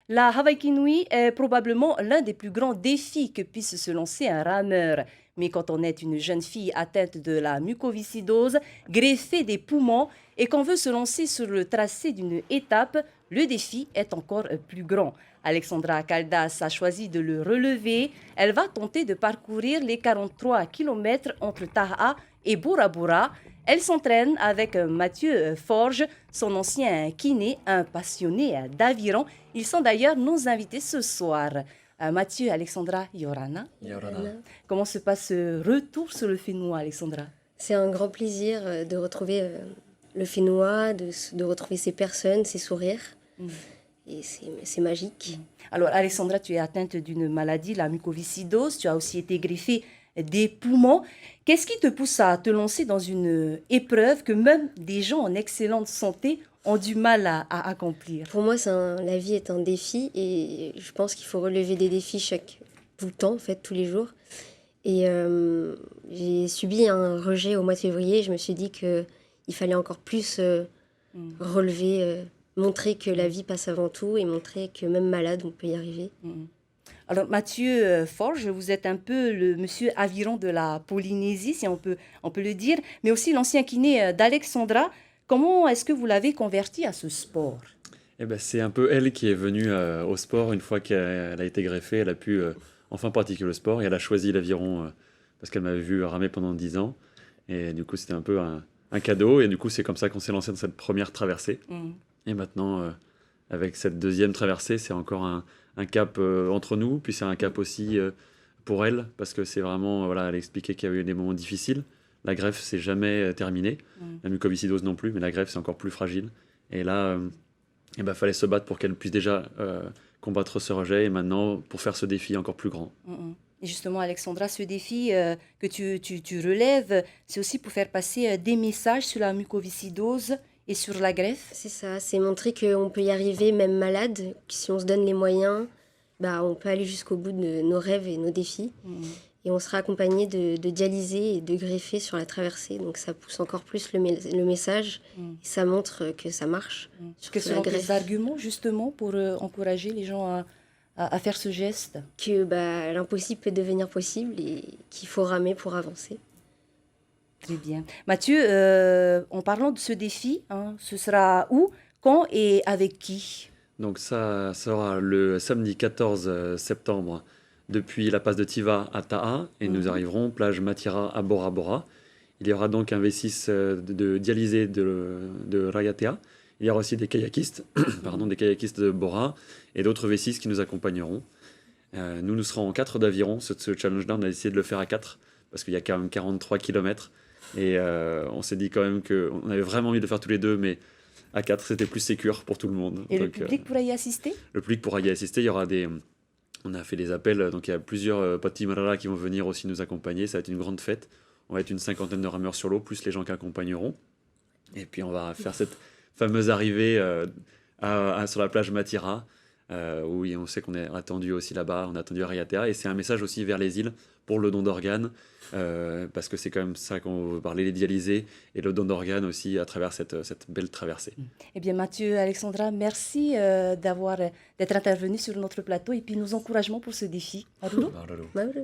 La Hawaii Kinui est probablement l'un des plus grands défis que puisse se lancer un rameur. Mais quand on est une jeune fille atteinte de la mucoviscidose, greffée des poumons et qu'on veut se lancer sur le tracé d'une étape, le défi est encore plus grand. Alexandra Caldas a choisi de le relever. Elle va tenter de parcourir les 43 km entre Taha et Bora Bora. Elle s'entraîne avec Mathieu Forge, son ancien kiné, un passionné d'aviron. Ils sont d'ailleurs nos invités ce soir. Mathieu, Alexandra, Yorana. Yorana. Comment se passe ce retour sur le Fénois, Alexandra? C'est un grand plaisir de retrouver le Fénois, de retrouver ces personnes, ces sourires. Et c'est magique. Alors, Alexandra, tu es atteinte d'une maladie, la mucoviscidose. Tu as aussi été greffée des poumons. Qu'est-ce qui te pousse à te lancer dans une épreuve que même des gens en excellente santé ont du mal à accomplir? Pour moi, la vie est un défi et je pense qu'il faut relever des défis tout le temps, en fait, tous les jours. Et j'ai subi un rejet au mois de février. Je me suis dit qu'il fallait encore plus relever, montrer que la vie passe avant tout et montrer que même malade, on peut y arriver. Alors, Mathieu Forge, vous êtes un peu le monsieur aviron de la Polynésie, si on peut le dire, mais aussi l'ancien kiné d'Alexandra. Comment est-ce que vous l'avez converti à ce sport? Eh ben, c'est un peu elle qui est venue au sport une fois qu'elle a été greffée. Elle a pu enfin pratiquer le sport et elle a choisi l'aviron parce qu'elle m'avait vu ramer pendant 10 ans. Et du coup, c'était un peu un cadeau. Et du coup, c'est comme ça qu'on s'est lancé dans cette première traversée. Et maintenant, avec cette deuxième traversée, c'est encore un cap entre nous. Puis c'est un cap aussi pour elle parce que c'est vraiment, voilà, elle expliquait qu'il y avait eu des moments difficiles. La greffe, c'est jamais terminé. La mucoviscidose non plus, mais la greffe, c'est encore plus fragile. Et là, il fallait se battre pour qu'elle puisse déjà combattre ce rejet et maintenant pour faire ce défi encore plus grand. Et justement, Alexandra, ce défi que tu relèves, c'est aussi pour faire passer des messages sur la mucoviscidose et sur la greffe? C'est ça, c'est montrer qu'on peut y arriver même malade, que si on se donne les moyens, on peut aller jusqu'au bout de nos rêves et nos défis. Et on sera accompagné de dialysés et de greffés sur la traversée. Donc ça pousse encore plus le message. Et ça montre que ça marche. Quels sont les arguments justement pour encourager les gens à faire ce geste? Que l'impossible peut devenir possible et qu'il faut ramer pour avancer. Très bien. Mathieu, en parlant de ce défi, ce sera où, quand et avec qui? Donc ça sera le samedi 14 septembre depuis la passe de Tiva à Taha et nous arriverons plage Matira à Bora Bora. Il y aura donc un V6 de dialysé de Rayatea. Il y aura aussi des kayakistes, des kayakistes de Bora et d'autres V6 qui nous accompagneront. Nous serons en 4 d'aviron. Ce challenge-là, on a essayé de le faire à 4 parce qu'il y a quand même 43 km. Et on s'est dit quand même qu'on avait vraiment envie de le faire tous les deux, mais à 4, c'était plus sécure pour tout le monde. Et le public pourra y assister? Le public pourra y assister. Il y aura on a fait des appels, donc il y a plusieurs Patimarara qui vont venir aussi nous accompagner. Ça va être une grande fête. On va être une cinquantaine de rameurs sur l'eau, plus les gens qui accompagneront. Et puis on va faire cette fameuse arrivée sur la plage Matira, où on sait qu'on est attendu aussi là-bas, on est attendu à Rayatea. Et c'est un message aussi vers les îles pour le don d'organes, parce que c'est quand même ça qu'on veut parler, les dialysés et le don d'organes aussi à travers cette belle traversée. Eh bien Mathieu, Alexandra, merci d'être intervenu sur notre plateau et puis nos encouragements pour ce défi. Marulu. Marulu.